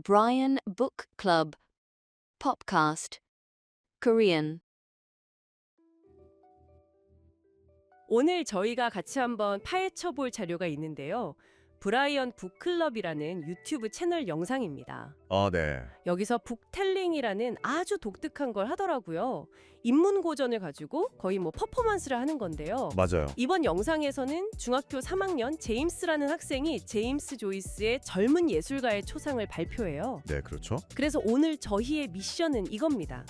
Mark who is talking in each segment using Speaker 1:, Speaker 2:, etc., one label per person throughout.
Speaker 1: Brian Book Club, Popcast, Korean.
Speaker 2: 오늘 저희가 같이 한번 파헤쳐볼 자료가 있는데요. 브라이언 북클럽이라는 유튜브 채널 영상입니다.
Speaker 3: 아, 네.
Speaker 2: 여기서 북텔링이라는 아주 독특한 걸 하더라고요. 인문고전을 가지고 거의 퍼포먼스를 하는 건데요.
Speaker 3: 맞아요.
Speaker 2: 이번 영상에서는 중학교 3학년 제임스라는 학생이 제임스 조이스의 젊은 예술가의 초상을 발표해요.
Speaker 3: 네, 그렇죠.
Speaker 2: 그래서 오늘 저희의 미션은 이겁니다.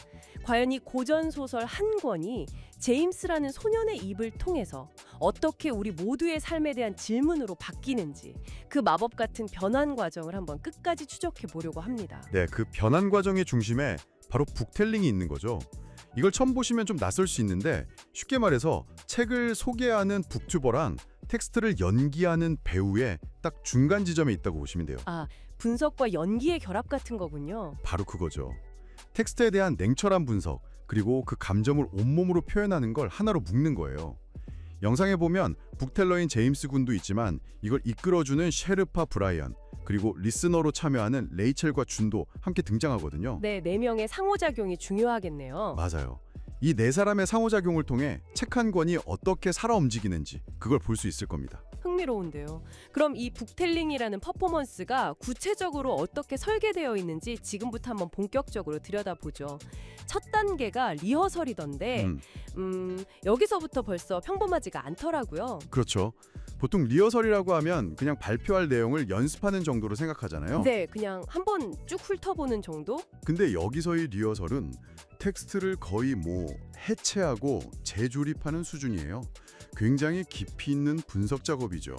Speaker 2: 과연 이 고전 소설 한 권이 제임스라는 소년의 입을 통해서 어떻게 우리 모두의 삶에 대한 질문으로 바뀌는지 그 마법 같은 변환 과정을 한번 끝까지 추적해 보려고 합니다.
Speaker 3: 네, 그 변환 과정의 중심에 바로 북텔링이 있는 거죠. 이걸 처음 보시면 좀 낯설 수 있는데 쉽게 말해서 책을 소개하는 북튜버랑 텍스트를 연기하는 배우의 딱 중간 지점에 있다고 보시면 돼요.
Speaker 2: 아, 분석과 연기의 결합 같은 거군요.
Speaker 3: 바로 그거죠. 텍스트에 대한 냉철한 분석, 그리고 그 감정을 온몸으로 표현하는 걸 하나로 묶는 거예요. 영상에 보면 북텔러인 제임스 군도 있지만 이걸 이끌어주는 셰르파 브라이언, 그리고 리스너로 참여하는 레이첼과 준도 함께 등장하거든요.
Speaker 2: 네, 4명의 상호작용이 중요하겠네요.
Speaker 3: 맞아요. 이 네 사람의 상호작용을 통해 책 한 권이 어떻게 살아 움직이는지 그걸 볼 수 있을 겁니다.
Speaker 2: 흥미로운데요. 그럼 이 북텔링이라는 퍼포먼스가 구체적으로 어떻게 설계되어 있는지 지금부터 한번 본격적으로 들여다보죠. 첫 단계가 리허설이던데 여기서부터 벌써 평범하지가 않더라고요.
Speaker 3: 그렇죠. 보통 리허설이라고 하면 그냥 발표할 내용을 연습하는 정도로 생각하잖아요.
Speaker 2: 네, 그냥 한번 쭉 훑어보는 정도?
Speaker 3: 근데 여기서의 리허설은 텍스트를 거의 해체하고 재조립하는 수준이에요. 굉장히 깊이 있는 분석 작업이죠.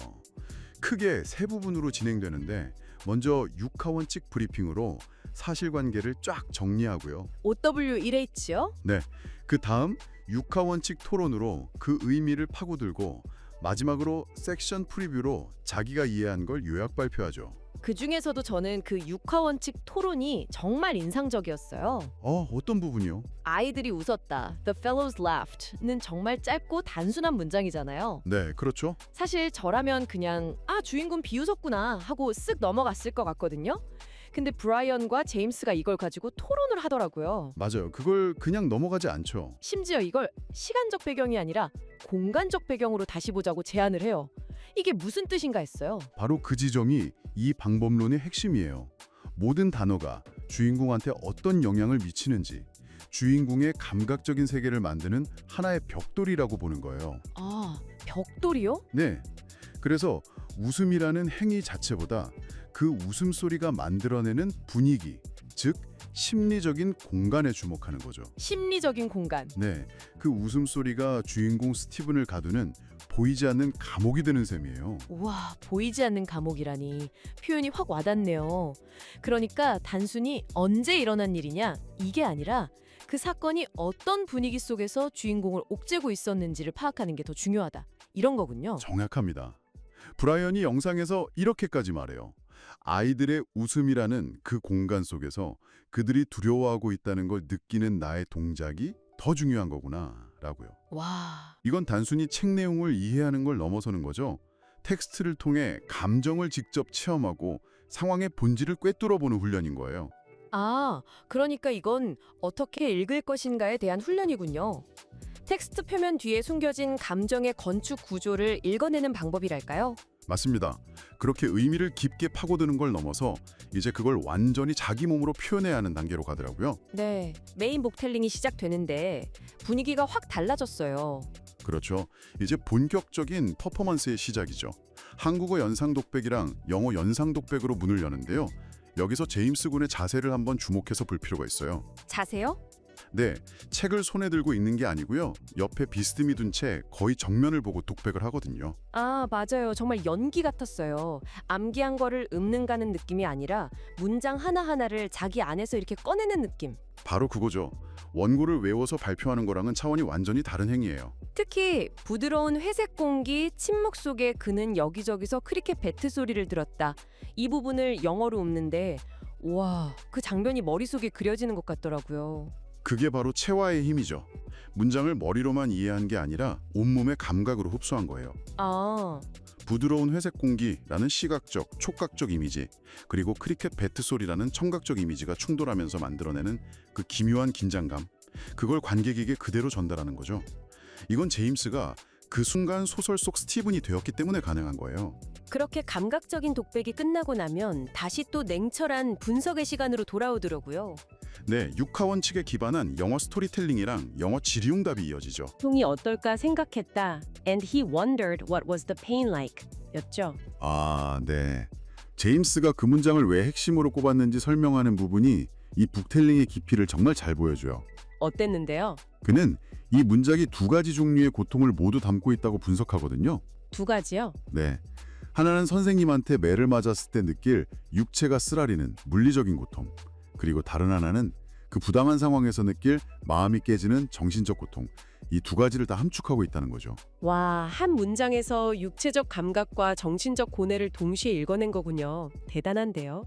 Speaker 3: 크게 세 부분으로 진행되는데 먼저 6하원칙 브리핑으로 사실관계를 쫙 정리하고요.
Speaker 2: OW1H요?
Speaker 3: 네, 그 다음 6하원칙 토론으로 그 의미를 파고들고 마지막으로 섹션 프리뷰로 자기가 이해한 걸 요약 발표하죠.
Speaker 2: 그 중에서도 저는 그 6하원칙 토론이 정말 인상적이었어요.
Speaker 3: 어떤 부분이요?
Speaker 2: 아이들이 웃었다. The fellows laughed.는 정말 짧고 단순한 문장이잖아요.
Speaker 3: 네, 그렇죠.
Speaker 2: 사실 저라면 그냥 주인공 비웃었구나 하고 쓱 넘어갔을 것 같거든요. 근데 브라이언과 제임스가 이걸 가지고 토론을 하더라고요.
Speaker 3: 맞아요. 그걸 그냥 넘어가지 않죠.
Speaker 2: 심지어 이걸 시간적 배경이 아니라 공간적 배경으로 다시 보자고 제안을 해요. 이게 무슨 뜻인가 했어요.
Speaker 3: 바로 그 지점이 이 방법론의 핵심이에요. 모든 단어가 주인공한테 어떤 영향을 미치는지 주인공의 감각적인 세계를 만드는 하나의 벽돌이라고 보는 거예요.
Speaker 2: 아, 벽돌이요?
Speaker 3: 네. 그래서 웃음이라는 행위 자체보다 그 웃음소리가 만들어내는 분위기, 즉 심리적인 공간에 주목하는 거죠.
Speaker 2: 심리적인 공간.
Speaker 3: 네, 그 웃음소리가 주인공 스티븐을 가두는 보이지 않는 감옥이 되는 셈이에요.
Speaker 2: 우와, 보이지 않는 감옥이라니. 표현이 확 와닿네요. 그러니까 단순히 언제 일어난 일이냐 이게 아니라 그 사건이 어떤 분위기 속에서 주인공을 옥죄고 있었는지를 파악하는 게 더 중요하다. 이런 거군요.
Speaker 3: 정확합니다. 브라이언이 영상에서 이렇게까지 말해요. 아이들의 웃음이라는 그 공간 속에서 그들이 두려워하고 있다는 걸 느끼는 나의 동작이 더 중요한 거구나 라고요.
Speaker 2: 와.
Speaker 3: 이건 단순히 책 내용을 이해하는 걸 넘어서는 거죠. 텍스트를 통해 감정을 직접 체험하고 상황의 본질을 꿰뚫어보는 훈련인 거예요.
Speaker 2: 아, 그러니까 이건 어떻게 읽을 것인가에 대한 훈련이군요. 텍스트 표면 뒤에 숨겨진 감정의 건축 구조를 읽어내는 방법이랄까요?
Speaker 3: 맞습니다. 그렇게 의미를 깊게 파고드는 걸 넘어서 이제 그걸 완전히 자기 몸으로 표현해야 하는 단계로 가더라고요.
Speaker 2: 네, 메인 복텔링이 시작되는데 분위기가 확 달라졌어요.
Speaker 3: 그렇죠. 이제 본격적인 퍼포먼스의 시작이죠. 한국어 연상 독백이랑 영어 연상 독백으로 문을 여는데요. 여기서 제임스 군의 자세를 한번 주목해서 볼 필요가 있어요.
Speaker 2: 자세요?
Speaker 3: 네, 책을 손에 들고 있는 게 아니고요. 옆에 비스듬히 둔 채 거의 정면을 보고 독백을 하거든요.
Speaker 2: 아, 맞아요. 정말 연기 같았어요. 암기한 거를 읊는가는 느낌이 아니라 문장 하나하나를 자기 안에서 이렇게 꺼내는 느낌.
Speaker 3: 바로 그거죠. 원고를 외워서 발표하는 거랑은 차원이 완전히 다른 행위예요.
Speaker 2: 특히 부드러운 회색 공기, 침묵 속에 그는 여기저기서 크리켓 배트 소리를 들었다. 이 부분을 영어로 읊는데 와, 그 장면이 머릿속에 그려지는 것 같더라고요.
Speaker 3: 그게 바로 체화의 힘이죠. 문장을 머리로만 이해한 게 아니라 온몸의 감각으로 흡수한 거예요.
Speaker 2: 아,
Speaker 3: 부드러운 회색 공기라는 시각적, 촉각적 이미지, 그리고 크리켓 배트 소리라는 청각적 이미지가 충돌하면서 만들어내는 그 기묘한 긴장감, 그걸 관객에게 그대로 전달하는 거죠. 이건 제임스가 그 순간 소설 속 스티븐이 되었기 때문에 가능한 거예요.
Speaker 2: 그렇게 감각적인 독백이 끝나고 나면 다시 또 냉철한 분석의 시간으로 돌아오더라고요.
Speaker 3: 네, 육하 원칙에 기반한 영어 스토리텔링이랑 영어 질의응답이 이어지죠.
Speaker 2: 통이 어떨까 생각했다. And he wondered what was the pain like. 였죠.
Speaker 3: 아, 네. 제임스가 그 문장을 왜 핵심으로 꼽았는지 설명하는 부분이 이 북텔링의 깊이를 정말 잘 보여줘요.
Speaker 2: 어땠는데요?
Speaker 3: 그는 이 문장이 두 가지 종류의 고통을 모두 담고 있다고 분석하거든요.
Speaker 2: 두 가지요?
Speaker 3: 네. 하나는 선생님한테 매를 맞았을 때 느낄 육체가 쓰라리는 물리적인 고통. 그리고 다른 하나는 그 부당한 상황에서 느낄 마음이 깨지는 정신적 고통. 이 두 가지를 다 함축하고 있다는 거죠.
Speaker 2: 와, 한 문장에서 육체적 감각과 정신적 고뇌를 동시에 읽어낸 거군요. 대단한데요.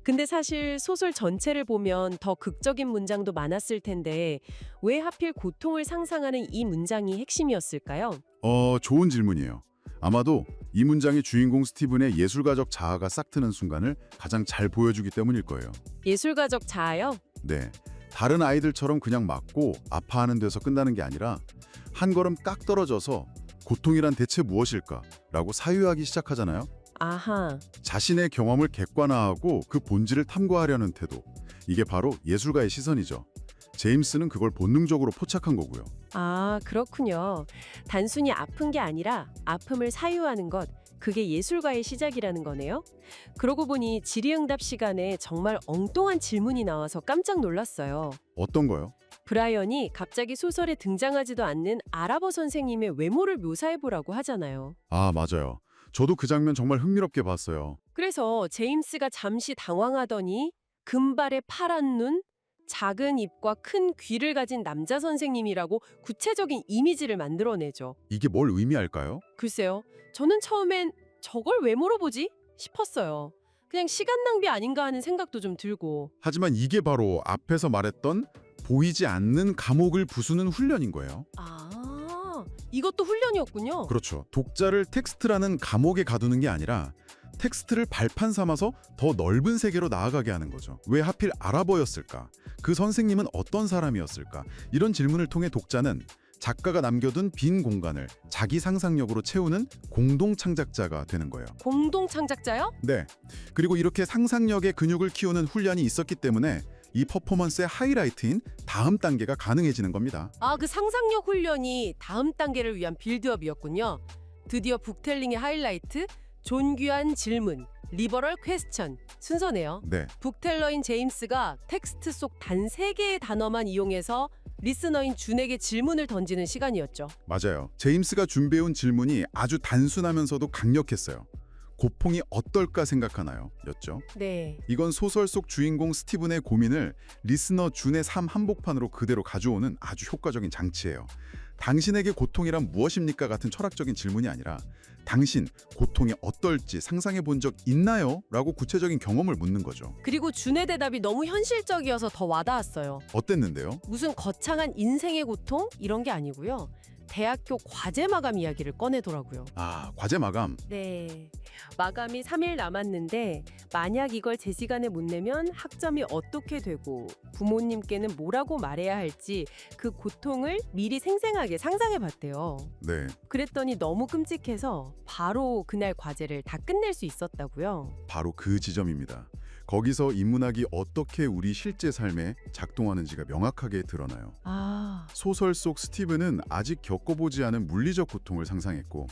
Speaker 2: 근데 사실 소설 전체를 보면 더 극적인 문장도 많았을 텐데 왜 하필 고통을 상상하는 이 문장이 핵심이었을까요?
Speaker 3: 좋은 질문이에요. 아마도 이 문장의 주인공 스티븐의 예술가적 자아가 싹 트는 순간을 가장 잘 보여주기 때문일 거예요.
Speaker 2: 예술가적 자아요?
Speaker 3: 네. 다른 아이들처럼 그냥 맞고 아파하는 데서 끝나는 게 아니라 한 걸음 깍 떨어져서 고통이란 대체 무엇일까라고 사유하기 시작하잖아요.
Speaker 2: 아하.
Speaker 3: 자신의 경험을 객관화하고 그 본질을 탐구하려는 태도. 이게 바로 예술가의 시선이죠. 제임스는 그걸 본능적으로 포착한 거고요.
Speaker 2: 아, 그렇군요. 단순히 아픈 게 아니라 아픔을 사유하는 것, 그게 예술가의 시작이라는 거네요. 그러고 보니 질의응답 시간에 정말 엉뚱한 질문이 나와서 깜짝 놀랐어요.
Speaker 3: 어떤 거요?
Speaker 2: 브라이언이 갑자기 소설에 등장하지도 않는 아랍어 선생님의 외모를 묘사해보라고 하잖아요.
Speaker 3: 아, 맞아요. 저도 그 장면 정말 흥미롭게 봤어요.
Speaker 2: 그래서 제임스가 잠시 당황하더니 금발의 파란 눈, 작은 입과 큰 귀를 가진 남자 선생님이라고 구체적인 이미지를 만들어내죠.
Speaker 3: 이게 뭘 의미할까요?
Speaker 2: 글쎄요. 저는 처음엔 저걸 왜 물어보지? 싶었어요. 그냥 시간 낭비 아닌가 하는 생각도 좀 들고.
Speaker 3: 하지만 이게 바로 앞에서 말했던 보이지 않는 감옥을 부수는 훈련인 거예요.
Speaker 2: 아, 이것도 훈련이었군요.
Speaker 3: 그렇죠. 독자를 텍스트라는 감옥에 가두는 게 아니라 텍스트를 발판 삼아서 더 넓은 세계로 나아가게 하는 거죠. 왜 하필 아랍어였을까? 그 선생님은 어떤 사람이었을까? 이런 질문을 통해 독자는 작가가 남겨둔 빈 공간을 자기 상상력으로 채우는 공동 창작자가 되는 거예요.
Speaker 2: 공동 창작자요?
Speaker 3: 네. 그리고 이렇게 상상력의 근육을 키우는 훈련이 있었기 때문에 이 퍼포먼스의 하이라이트인 다음 단계가 가능해지는 겁니다.
Speaker 2: 아, 그 상상력 훈련이 다음 단계를 위한 빌드업이었군요. 드디어 북텔링의 하이라이트, 존귀한 질문, 리버럴 퀘스천 순서네요.
Speaker 3: 네.
Speaker 2: 북텔러인 제임스가 텍스트 속 단 3개의 단어만 이용해서 리스너인 준에게 질문을 던지는 시간이었죠.
Speaker 3: 맞아요. 제임스가 준비해온 질문이 아주 단순하면서도 강력했어요. 고통이 어떨까 생각하나요? 였죠.
Speaker 2: 네.
Speaker 3: 이건 소설 속 주인공 스티븐의 고민을 리스너 준의 삶 한복판으로 그대로 가져오는 아주 효과적인 장치예요. 당신에게 고통이란 무엇입니까? 같은 철학적인 질문이 아니라 당신, 고통이 어떨지 상상해 본 적 있나요? 라고 구체적인 경험을 묻는 거죠.
Speaker 2: 그리고 준의 대답이 너무 현실적이어서 더 와닿았어요.
Speaker 3: 어땠는데요?
Speaker 2: 무슨 거창한 인생의 고통? 이런 게 아니고요. 대학교 과제 마감 이야기를 꺼내더라고요.
Speaker 3: 아, 과제 마감.
Speaker 2: 네. 마감이 3일 남았는데 만약 이걸 제 시간에 못 내면 학점이 어떻게 되고 부모님께는 뭐라고 말해야 할지 그 고통을 미리 생생하게 상상해 봤대요.
Speaker 3: 네.
Speaker 2: 그랬더니 너무 끔찍해서 바로 그날 과제를 다 끝낼 수 있었다고요.
Speaker 3: 바로 그 지점입니다. 거기서 인문학이 어떻게 우리 실제 삶에 작동하는지가 명확하게 드러나요.
Speaker 2: 아,
Speaker 3: 소설 속 스티븐은 아직 겪어보지 않은 물리적 고통을 상상했고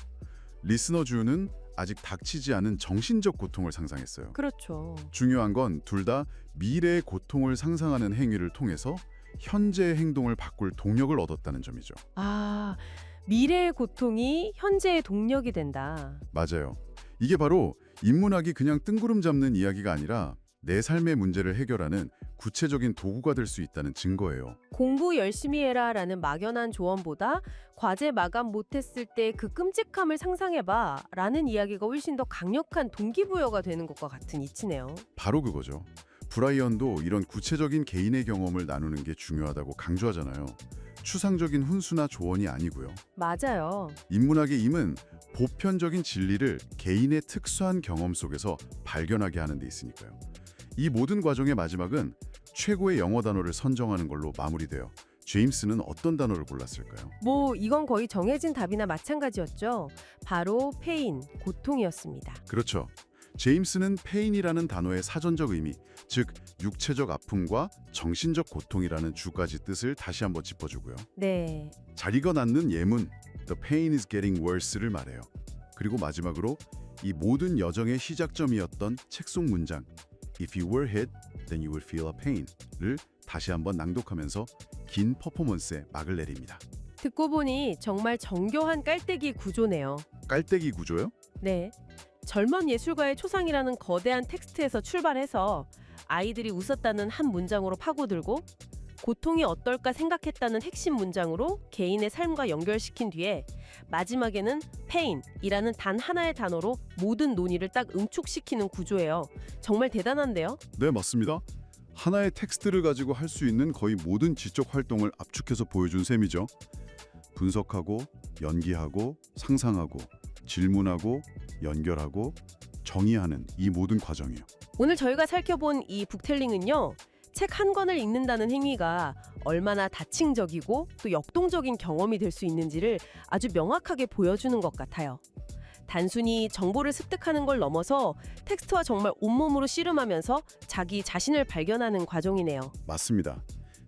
Speaker 3: 리스너 주는 아직 닥치지 않은 정신적 고통을 상상했어요.
Speaker 2: 그렇죠.
Speaker 3: 중요한 건 둘 다 미래의 고통을 상상하는 행위를 통해서 현재의 행동을 바꿀 동력을 얻었다는 점이죠.
Speaker 2: 아, 미래의 고통이 현재의 동력이 된다.
Speaker 3: 맞아요. 이게 바로 인문학이 그냥 뜬구름 잡는 이야기가 아니라 내 삶의 문제를 해결하는 구체적인 도구가 될 수 있다는 증거예요.
Speaker 2: 공부 열심히 해라 라는 막연한 조언보다 과제 마감 못했을 때 그 끔찍함을 상상해봐 라는 이야기가 훨씬 더 강력한 동기부여가 되는 것과 같은 이치네요.
Speaker 3: 바로 그거죠. 브라이언도 이런 구체적인 개인의 경험을 나누는 게 중요하다고 강조하잖아요. 추상적인 훈수나 조언이 아니고요.
Speaker 2: 맞아요.
Speaker 3: 인문학의 임은 보편적인 진리를 개인의 특수한 경험 속에서 발견하게 하는 데 있으니까요. 이 모든 과정의 마지막은 최고의 영어 단어를 선정하는 걸로 마무리돼요. 제임스는 어떤 단어를 골랐을까요?
Speaker 2: 이건 거의 정해진 답이나 마찬가지였죠. 바로 페인, 고통이었습니다.
Speaker 3: 그렇죠. 제임스는 페인이라는 단어의 사전적 의미, 즉 육체적 아픔과 정신적 고통이라는 두 가지 뜻을 다시 한번 짚어주고요.
Speaker 2: 네.
Speaker 3: 잘 익어놨는 예문 The pain is getting worse를 말해요. 그리고 마지막으로 이 모든 여정의 시작점이었던 책 속 문장 If you were hit, then you will feel a pain를 다시 한번 낭독하면서 긴 퍼포먼스에 막을 내립니다.
Speaker 2: 듣고 보니 정말 정교한 깔때기 구조네요.
Speaker 3: 깔때기 구조요?
Speaker 2: 네. 젊은 예술가의 초상이라는 거대한 텍스트에서 출발해서 아이들이 웃었다는 한 문장으로 파고들고 고통이 어떨까 생각했다는 핵심 문장으로 개인의 삶과 연결시킨 뒤에 마지막에는 pain이라는 단 하나의 단어로 모든 논의를 딱 응축시키는 구조예요. 정말 대단한데요?
Speaker 3: 네, 맞습니다. 하나의 텍스트를 가지고 할 수 있는 거의 모든 지적 활동을 압축해서 보여준 셈이죠. 분석하고, 연기하고, 상상하고, 질문하고, 연결하고, 정의하는 이 모든 과정이요.
Speaker 2: 오늘 저희가 살펴본 이 북텔링은요. 책 한 권을 읽는다는 행위가 얼마나 다층적이고 또 역동적인 경험이 될 수 있는지를 아주 명확하게 보여주는 것 같아요. 단순히 정보를 습득하는 걸 넘어서 텍스트와 정말 온몸으로 씨름하면서 자기 자신을 발견하는 과정이네요.
Speaker 3: 맞습니다.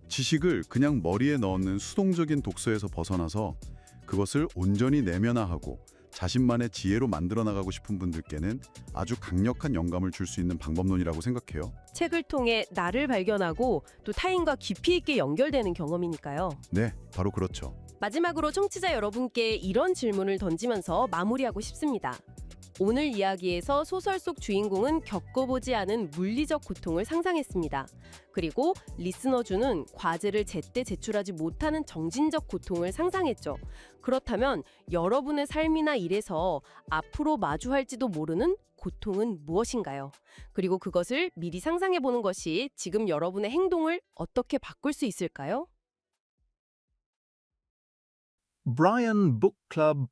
Speaker 3: 지식을 그냥 머리에 넣는 수동적인 독서에서 벗어나서 그것을 온전히 내면화하고 자신만의 지혜로 만들어 나가고 싶은 분들께는 아주 강력한 영감을 줄 수 있는 방법론이라고 생각해요.
Speaker 2: 책을 통해 나를 발견하고 또 타인과 깊이 있게 연결되는 경험이니까요.
Speaker 3: 네, 바로 그렇죠.
Speaker 2: 마지막으로 청취자 여러분께 이런 질문을 던지면서 마무리하고 싶습니다. 오늘 이야기에서 소설 속 주인공은 겪어보지 않은 물리적 고통을 상상했습니다. 그리고 리스너주는 과제를 제때 제출하지 못하는 정신적 고통을 상상했죠. 그렇다면 여러분의 삶이나 일에서 앞으로 마주할지도 모르는 고통은 무엇인가요? 그리고 그것을 미리 상상해보는 것이 지금 여러분의 행동을 어떻게 바꿀 수 있을까요?
Speaker 4: Brian Book Club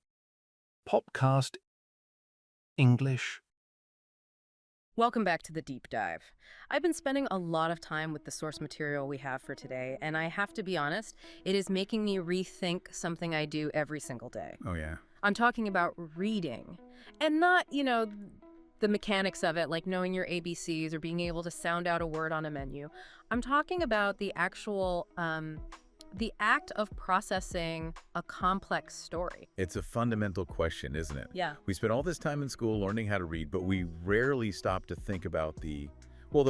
Speaker 4: podcast English.
Speaker 5: Welcome back to the deep dive. I've been spending a lot of time with the source material we have for today, and I have to be honest, it is making me rethink something I do every single day.
Speaker 6: Oh, yeah.
Speaker 5: I'm talking about reading, and not, the mechanics of it, like knowing your ABCs or being able to sound out a word on a menu. I'm talking about the actual the act of processing a complex story.
Speaker 6: It's a fundamental question, isn't it?
Speaker 5: Yeah.
Speaker 6: We spend all this time in school learning how to read, but we rarely stop to think about the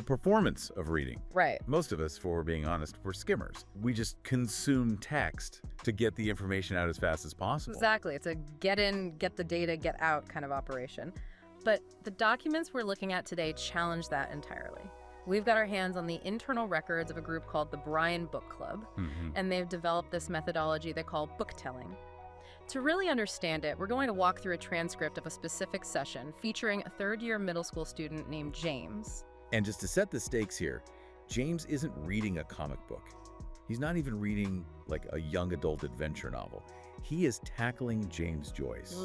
Speaker 6: performance of reading.
Speaker 5: Right.
Speaker 6: Most of us, for being honest, we're skimmers. We just consume text to get the information out as fast as possible.
Speaker 5: Exactly. It's a get in, get the data, get out kind of operation. But the documents we're looking at today challenge that entirely. We've got our hands on the internal records of a group called the Brian Book Club, and they've developed this methodology they call book telling. To really understand it, we're going to walk through a transcript of a specific session featuring a third-year middle school student named James.
Speaker 6: And just to set the stakes here, James isn't reading a comic book. He's not even reading like a young adult adventure novel. He is tackling James Joyce.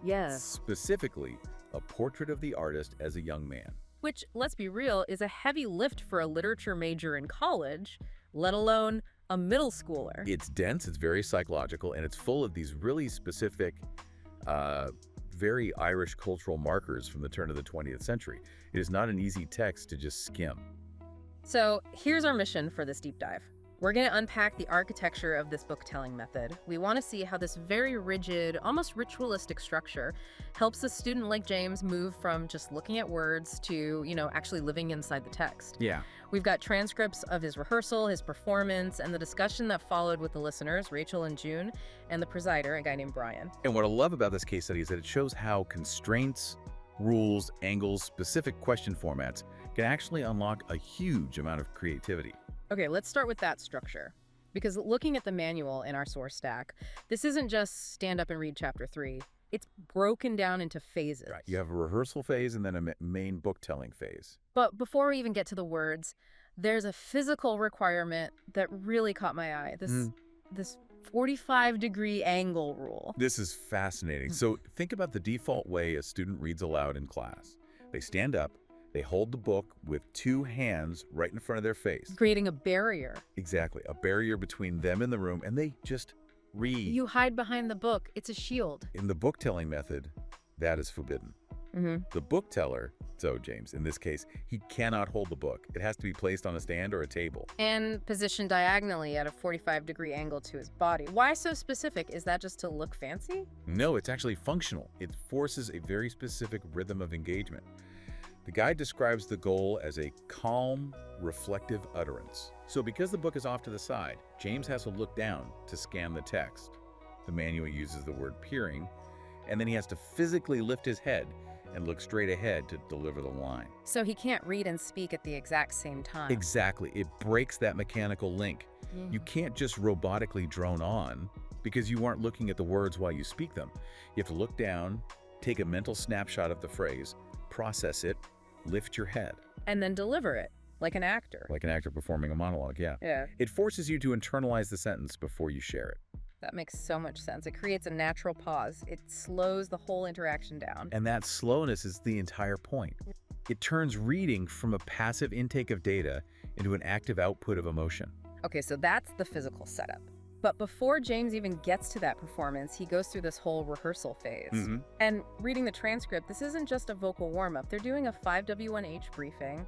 Speaker 5: Yes.
Speaker 6: Specifically, a portrait of the artist as a young man.
Speaker 5: Which, let's be real, is a heavy lift for a literature major in college, let alone a middle schooler.
Speaker 6: It's dense, it's very psychological, and it's full of these really specific, very Irish cultural markers from the turn of the 20th century. It is not an easy text to just skim.
Speaker 5: So here's our mission for this deep dive. We're going to unpack the architecture of this book-telling method. We want to see how this very rigid, almost ritualistic structure helps a student like James move from just looking at words to, actually living inside the text.
Speaker 6: Yeah.
Speaker 5: We've got transcripts of his rehearsal, his performance, and the discussion that followed with the listeners, Rachel and June, and the presider, a guy named Brian.
Speaker 6: And what I love about this case study is that it shows how constraints, rules, angles, specific question formats can actually unlock a huge amount of creativity.
Speaker 5: Okay, let's start with that structure. Because looking at the manual in our source stack, this isn't just stand up and read chapter 3. It's broken down into phases.
Speaker 6: Right. You have a rehearsal phase and then a main book-telling phase.
Speaker 5: But before we even get to the words, there's a physical requirement that really caught my eye. This 45-degree angle rule.
Speaker 6: This is fascinating. So think about the default way a student reads aloud in class. They stand up, they hold the book with two hands right in front of their face.
Speaker 5: Creating a barrier.
Speaker 6: Exactly. A barrier between them and the room, and they just read.
Speaker 5: You hide behind the book. It's a shield.
Speaker 6: In the book-telling method, that is forbidden. The book teller, so James, in this case, he cannot hold the book. It has to be placed on a stand or a table.
Speaker 5: And positioned diagonally at a 45-degree angle to his body. Why so specific? Is that just to look fancy?
Speaker 6: No, it's actually functional. It forces a very specific rhythm of engagement. The guide describes the goal as a calm, reflective utterance. So because the book is off to the side, James has to look down to scan the text. The manual uses the word peering, and then he has to physically lift his head and look straight ahead to deliver the line.
Speaker 5: So he can't read and speak at the exact same time.
Speaker 6: Exactly. It breaks that mechanical link. You can't just robotically drone on because you aren't looking at the words while you speak them. You have to look down, take a mental snapshot of the phrase, process it, lift your head.
Speaker 5: And then deliver it, like an actor.
Speaker 6: Like an actor performing a monologue, yeah.
Speaker 5: Yeah.
Speaker 6: It forces you to internalize the sentence before you share it.
Speaker 5: That makes so much sense. It creates a natural pause. It slows the whole interaction down.
Speaker 6: And that slowness is the entire point. It turns reading from a passive intake of data into an active output of emotion.
Speaker 5: Okay, so that's the physical setup. But before James even gets to that performance, he goes through this whole rehearsal phase. And reading the transcript, this isn't just a vocal warm-up. They're doing a 5W1H briefing.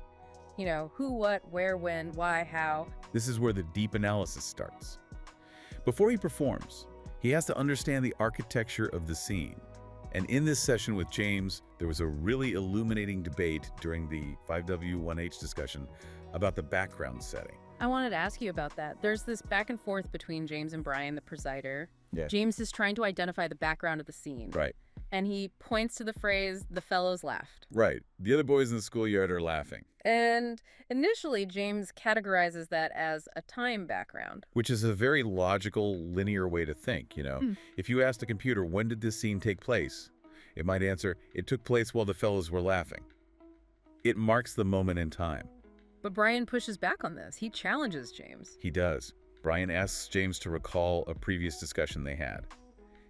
Speaker 5: You know, who, what, where, when, why, how.
Speaker 6: This is where the deep analysis starts. Before he performs, he has to understand the architecture of the scene. And in this session with James, there was a really illuminating debate during the 5W1H discussion about the background setting.
Speaker 5: I wanted to ask you about that. There's this back and forth between James and Brian, the presider.
Speaker 6: Yeah.
Speaker 5: James is trying to identify the background of the scene.
Speaker 6: Right.
Speaker 5: And he points to the phrase, "the fellows laughed."
Speaker 6: Right. The other boys in the schoolyard are laughing.
Speaker 5: And initially, James categorizes that as a time background.
Speaker 6: Which is a very logical, linear way to think, you know. If you asked a computer, when did this scene take place? It might answer, it took place while the fellows were laughing. It marks the moment in time.
Speaker 5: But Brian pushes back on this. He challenges James.
Speaker 6: He does. Brian asks James to recall a previous discussion they had.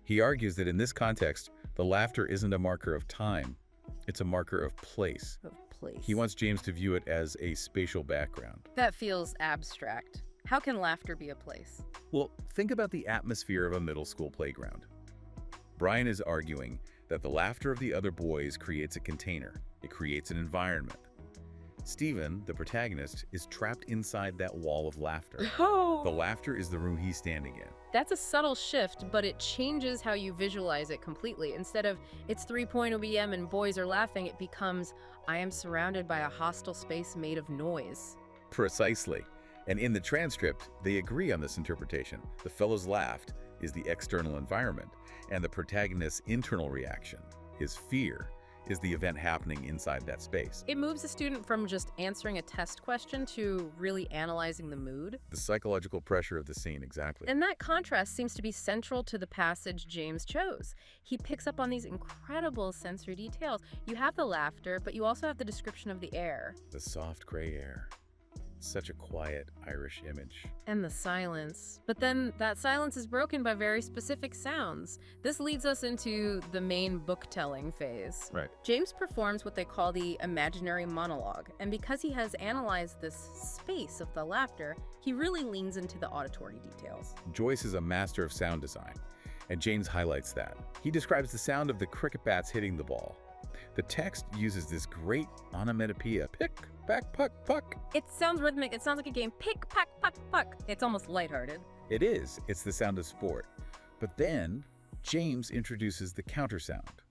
Speaker 6: He argues that in this context, the laughter isn't a marker of time. It's a marker of place.
Speaker 5: Of place.
Speaker 6: He wants James to view it as a spatial background.
Speaker 5: That feels abstract. How can laughter be a place?
Speaker 6: Well, think about the atmosphere of a middle school playground. Brian is arguing that the laughter of the other boys creates a container. It creates an environment. Stephen, the protagonist, is trapped inside that wall of laughter.
Speaker 5: Oh!
Speaker 6: The laughter is the room he's standing in.
Speaker 5: That's a subtle shift, but it changes how you visualize it completely. Instead of, it's 3.0 BM and boys are laughing, it becomes, I am surrounded by a hostile space made of noise.
Speaker 6: Precisely. And in the transcript, they agree on this interpretation. The fellows laughed is the external environment, and the protagonist's internal reaction, his fear, is the event happening inside that space.
Speaker 5: It moves the student from just answering a test question to really analyzing the mood.
Speaker 6: The psychological pressure of the scene, exactly.
Speaker 5: And that contrast seems to be central to the passage James chose. He picks up on these incredible sensory details. You have the laughter, but you also have the description of the air.
Speaker 6: The soft gray air. Such a quiet Irish image.
Speaker 5: And the silence. But then that silence is broken by very specific sounds. This leads us into the main book-telling phase.
Speaker 6: Right.
Speaker 5: James performs what they call the imaginary monologue, and because he has analyzed this space of the laughter, he really leans into the auditory details.
Speaker 6: Joyce is a master of sound design, and James highlights that. He describes the sound of the cricket bats hitting the ball. The text uses this great onomatopoeia, pick, pack, puck, puck.
Speaker 5: It sounds rhythmic. It sounds like a game. Pick, pack, puck, puck. It's almost lighthearted.
Speaker 6: It is. It's the sound of sport. But then James introduces the counter sound,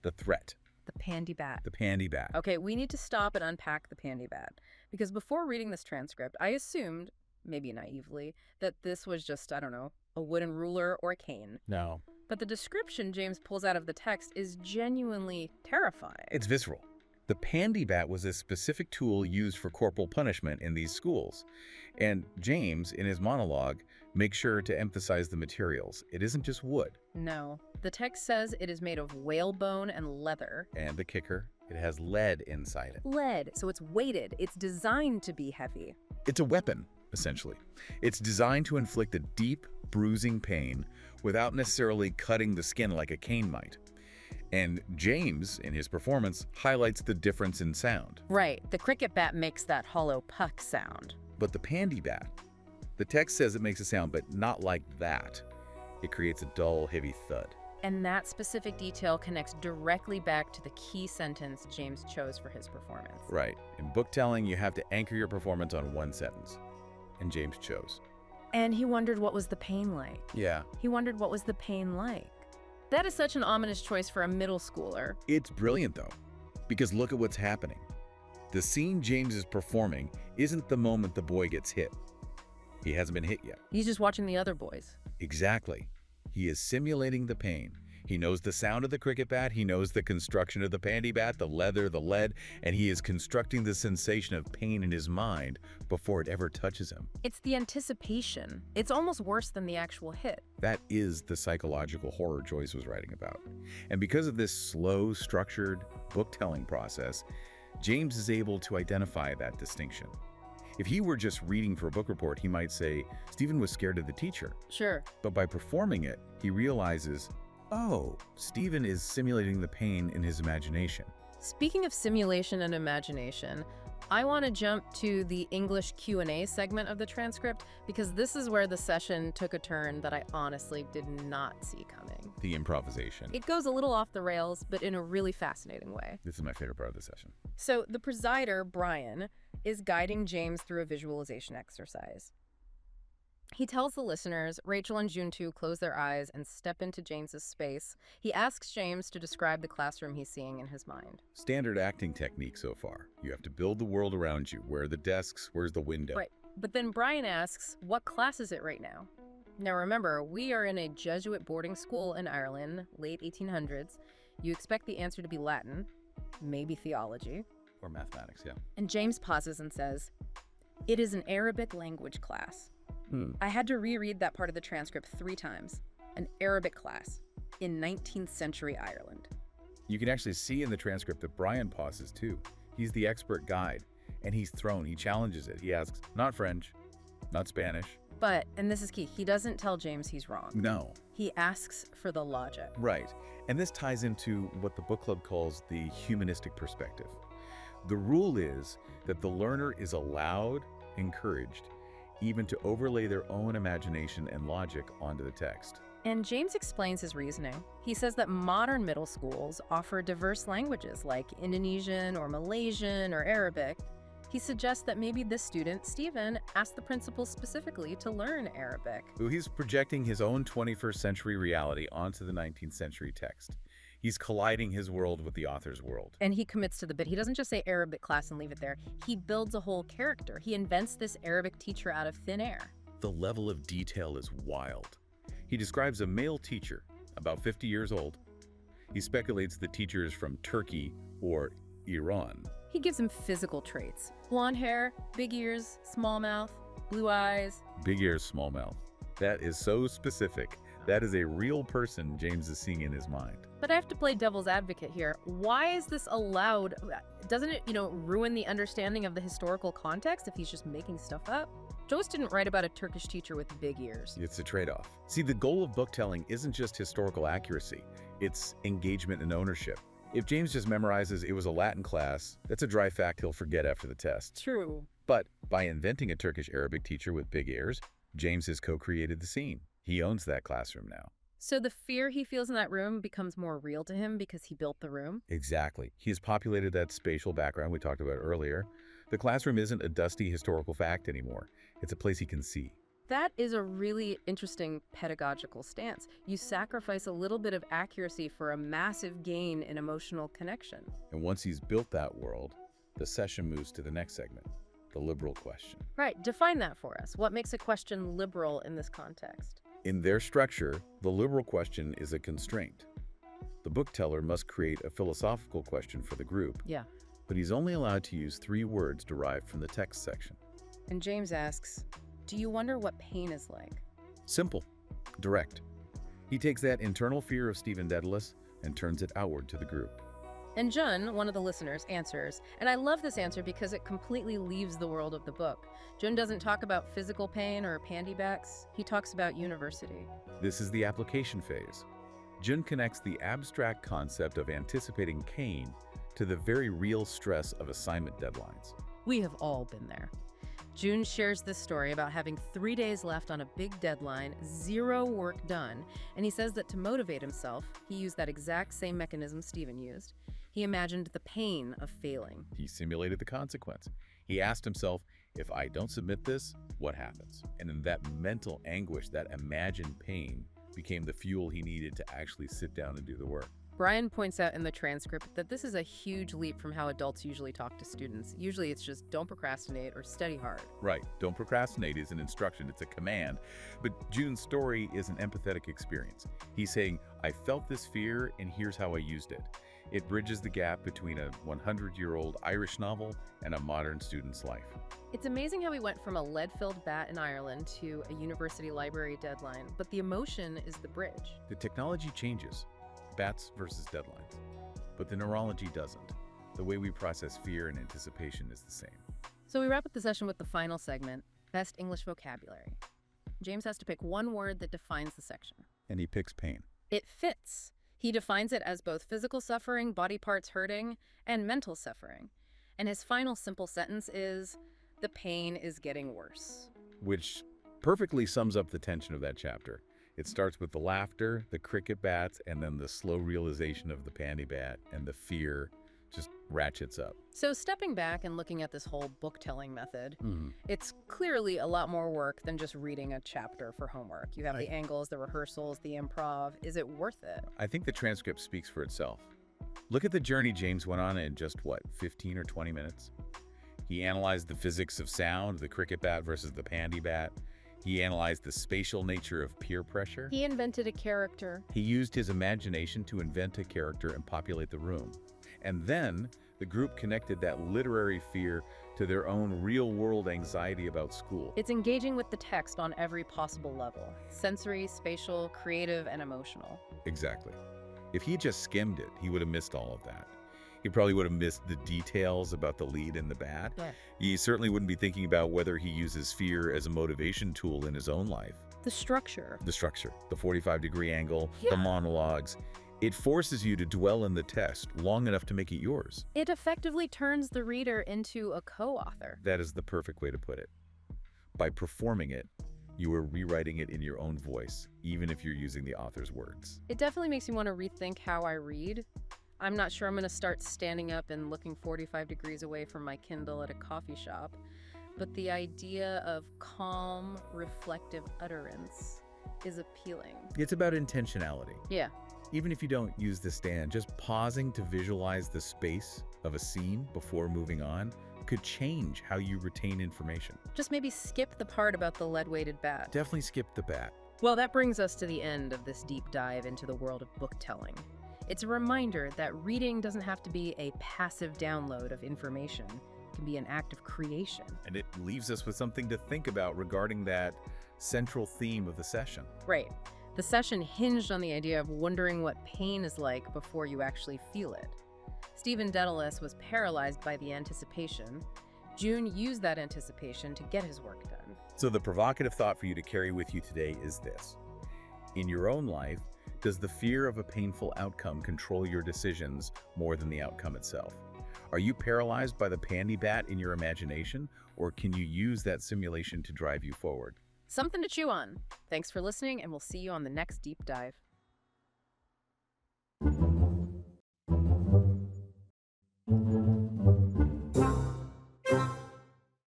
Speaker 6: the threat,
Speaker 5: The pandy bat.
Speaker 6: the pandy bat.
Speaker 5: Okay, we need to stop and unpack the pandy bat. Because before reading this transcript, I assumed, maybe naively, that this was just, I don't know, a wooden ruler or a cane.
Speaker 6: No.
Speaker 5: But the description James pulls out of the text is genuinely terrifying.
Speaker 6: It's visceral. The pandy bat was a specific tool used for corporal punishment in these schools. And James, in his monologue, Make sure to emphasize the materials. It isn't just wood.
Speaker 5: No. The text says it is made of whalebone and leather.
Speaker 6: And the kicker, it has lead inside it.
Speaker 5: Lead, so it's weighted. It's designed to be heavy.
Speaker 6: It's a weapon, essentially. It's designed to inflict a deep, bruising pain without necessarily cutting the skin like a cane might. And James, in his performance, highlights the difference in sound.
Speaker 5: Right. The cricket bat makes that hollow puck sound.
Speaker 6: But the pandy bat, the text says it makes a sound, but not like that. It creates a dull, heavy thud.
Speaker 5: And that specific detail connects directly back to the key sentence James chose for his performance.
Speaker 6: Right. In book telling, you have to anchor your performance on one sentence. And James chose.
Speaker 5: And he wondered what was the pain like.
Speaker 6: Yeah.
Speaker 5: He wondered what was the pain like. That is such an ominous choice for a middle schooler.
Speaker 6: It's brilliant, though, because look at what's happening. The scene James is performing isn't the moment the boy gets hit. He hasn't been hit yet.
Speaker 5: He's just watching the other boys.
Speaker 6: Exactly. He is simulating the pain. He knows the sound of the cricket bat, he knows the construction of the pandy bat, the leather, the lead, and he is constructing the sensation of pain in his mind before it ever touches him.
Speaker 5: It's the anticipation. It's almost worse than the actual hit.
Speaker 6: That is the psychological horror Joyce was writing about. And because of this slow, structured book-telling process, James is able to identify that distinction. If he were just reading for a book report, he might say, Stephen was scared of the teacher.
Speaker 5: Sure.
Speaker 6: But by performing it, he realizes, oh, Stephen is simulating the pain in his imagination.
Speaker 5: Speaking of simulation and imagination, I want to jump to the English Q&A segment of the transcript because this is where the session took a turn that I honestly did not see coming.
Speaker 6: The improvisation.
Speaker 5: It goes a little off the rails, but in a really fascinating way.
Speaker 6: This is my favorite part of the session.
Speaker 5: So the presider, Brian, is guiding James through a visualization exercise. He tells the listeners, Rachel and June to close their eyes and step into James's space. He asks James to describe the classroom he's seeing in his mind.
Speaker 6: Standard acting technique so far. You have to build the world around you. Where are the desks? Where's the window?
Speaker 5: Right. But then Brian asks, what class is it right now? Now remember, we are in a Jesuit boarding school in Ireland, late 1800s. You expect the answer to be Latin, maybe theology.
Speaker 6: Or mathematics, yeah.
Speaker 5: And James pauses and says, it is an Arabic language class. I had to reread that part of the transcript 3 times. An Arabic class in 19th century Ireland.
Speaker 6: You can actually see in the transcript that Brian pauses too. He's the expert guide, and he's thrown. He challenges it. He asks, not French, not Spanish.
Speaker 5: But, and this is key, he doesn't tell James he's wrong.
Speaker 6: No.
Speaker 5: He asks for the logic.
Speaker 6: Right. And this ties into what the book club calls the humanistic perspective. The rule is that the learner is allowed, encouraged, even to overlay their own imagination and logic onto the text.
Speaker 5: And James explains his reasoning. He says that modern middle schools offer diverse languages like Indonesian or Malaysian or Arabic. He suggests that maybe this student, Stephen, asked the principal specifically to learn Arabic.
Speaker 6: He's projecting his own 21st century reality onto the 19th century text. He's colliding his world with the author's world.
Speaker 5: And he commits to the bit. He doesn't just say Arabic class and leave it there. He builds a whole character. He invents this Arabic teacher out of thin air.
Speaker 6: The level of detail is wild. He describes a male teacher, about 50 years old. He speculates the teacher is from Turkey or Iran.
Speaker 5: He gives him physical traits. Blonde hair, big ears, small mouth, blue eyes.
Speaker 6: Big ears, small mouth. That is so specific. That is a real person James is seeing in his mind.
Speaker 5: But I have to play devil's advocate here. Why is this allowed? Doesn't it, ruin the understanding of the historical context if he's just making stuff up? Joyce didn't write about a Turkish teacher with big ears.
Speaker 6: It's a trade-off. See, the goal of book telling isn't just historical accuracy. It's engagement and ownership. If James just memorizes it was a Latin class, that's a dry fact he'll forget after the test.
Speaker 5: True.
Speaker 6: But by inventing a Turkish Arabic teacher with big ears, James has co-created the scene. He owns that classroom now.
Speaker 5: So the fear he feels in that room becomes more real to him because he built the room?
Speaker 6: Exactly. He has populated that spatial background we talked about earlier. The classroom isn't a dusty historical fact anymore. It's a place he can see.
Speaker 5: That is a really interesting pedagogical stance. You sacrifice a little bit of accuracy for a massive gain in emotional connection.
Speaker 6: And once he's built that world, the session moves to the next segment, the liberal question.
Speaker 5: Right. Define that for us. What makes a question liberal in this context?
Speaker 6: In their structure, the liberal question is a constraint. The book teller must create a philosophical question for the group.
Speaker 5: Yeah.
Speaker 6: But he's only allowed to use 3 words derived from the text section.
Speaker 5: And James asks, do you wonder what pain is like?
Speaker 6: Simple, direct. He takes that internal fear of Stephen Dedalus and turns it outward to the group.
Speaker 5: And Jun, one of the listeners, answers, and I love this answer because it completely leaves the world of the book. Jun doesn't talk about physical pain or pandybacks. He talks about university.
Speaker 6: This is the application phase. Jun connects the abstract concept of anticipating pain to the very real stress of assignment deadlines.
Speaker 5: We have all been there. Jun shares this story about having 3 days left on a big deadline, 0 work done, and he says that to motivate himself, he used that exact same mechanism Stephen used. He imagined the pain of failing.
Speaker 6: He simulated the consequence. He asked himself, if I don't submit this, what happens? And in that mental anguish, that imagined pain became the fuel he needed to actually sit down and do the work.
Speaker 5: Brian points out in the transcript that this is a huge leap from how adults usually talk to students. Usually it's just don't procrastinate or study hard.
Speaker 6: Right, don't procrastinate is an instruction, it's a command. But Jun's story is an empathetic experience. He's saying, I felt this fear and here's how I used it. It bridges the gap between a 100-year-old Irish novel and a modern student's life.
Speaker 5: It's amazing how we went from a lead-filled bat in Ireland to a university library deadline, but the emotion is the bridge.
Speaker 6: The technology changes, bats versus deadlines, but the neurology doesn't. The way we process fear and anticipation is the same.
Speaker 5: So we wrap up the session with the final segment, Best English Vocabulary. James has to pick one word that defines the section.
Speaker 6: And he picks pain.
Speaker 5: It fits. He defines it as both physical suffering, body parts hurting, and mental suffering. And his final simple sentence is, the pain is getting worse.
Speaker 6: Which perfectly sums up the tension of that chapter. It starts with the laughter, the cricket bats, and then the slow realization of the pandy bat, and the fear just ratchets up.
Speaker 5: So stepping back and looking at this whole book-telling method, it's clearly a lot more work than just reading a chapter for homework. You have the angles, the rehearsals, the improv. Is it worth it?
Speaker 6: I think the transcript speaks for itself. Look at the journey James went on in just, 15 or 20 minutes? He analyzed the physics of sound, the cricket bat versus the pandy bat. He analyzed the spatial nature of peer pressure.
Speaker 5: He invented a character.
Speaker 6: He used his imagination to invent a character and populate the room. And then the group connected that literary fear to their own real-world anxiety about school.
Speaker 5: It's engaging with the text on every possible level: sensory, spatial, creative, and emotional.
Speaker 6: Exactly. If he just skimmed it, he would have missed all of that. He probably would have missed the details about the lead and the bat.
Speaker 5: Yeah.
Speaker 6: He certainly wouldn't be thinking about whether he uses fear as a motivation tool in his own life.
Speaker 5: The structure.
Speaker 6: The structure, the 45-degree angle, the monologues. It forces you to dwell in the text long enough to make it yours.
Speaker 5: It effectively turns the reader into a co-author.
Speaker 6: That is the perfect way to put it. By performing it, you are rewriting it in your own voice, even if you're using the author's words.
Speaker 5: It definitely makes me want to rethink how I read. I'm not sure I'm going to start standing up and looking 45 degrees away from my Kindle at a coffee shop, but the idea of calm, reflective utterance is appealing.
Speaker 6: It's about intentionality.
Speaker 5: Yeah.
Speaker 6: Even if you don't use the stand, just pausing to visualize the space of a scene before moving on could change how you retain information.
Speaker 5: Just maybe skip the part about the lead-weighted bat.
Speaker 6: Definitely skip the bat.
Speaker 5: Well, that brings us to the end of this deep dive into the world of book telling. It's a reminder that reading doesn't have to be a passive download of information. It can be an act of creation.
Speaker 6: And it leaves us with something to think about regarding that central theme of the session.
Speaker 5: Right. The session hinged on the idea of wondering what pain is like before you actually feel it. Stephen Dedalus was paralyzed by the anticipation. Jun used that anticipation to get his work done.
Speaker 6: So the provocative thought for you to carry with you today is this. In your own life, does the fear of a painful outcome control your decisions more than the outcome itself? Are you paralyzed by the pandy bat in your imagination, or can you use that simulation to drive you forward?
Speaker 5: Something to chew on. Thanks for listening, and we'll see you on the next deep dive.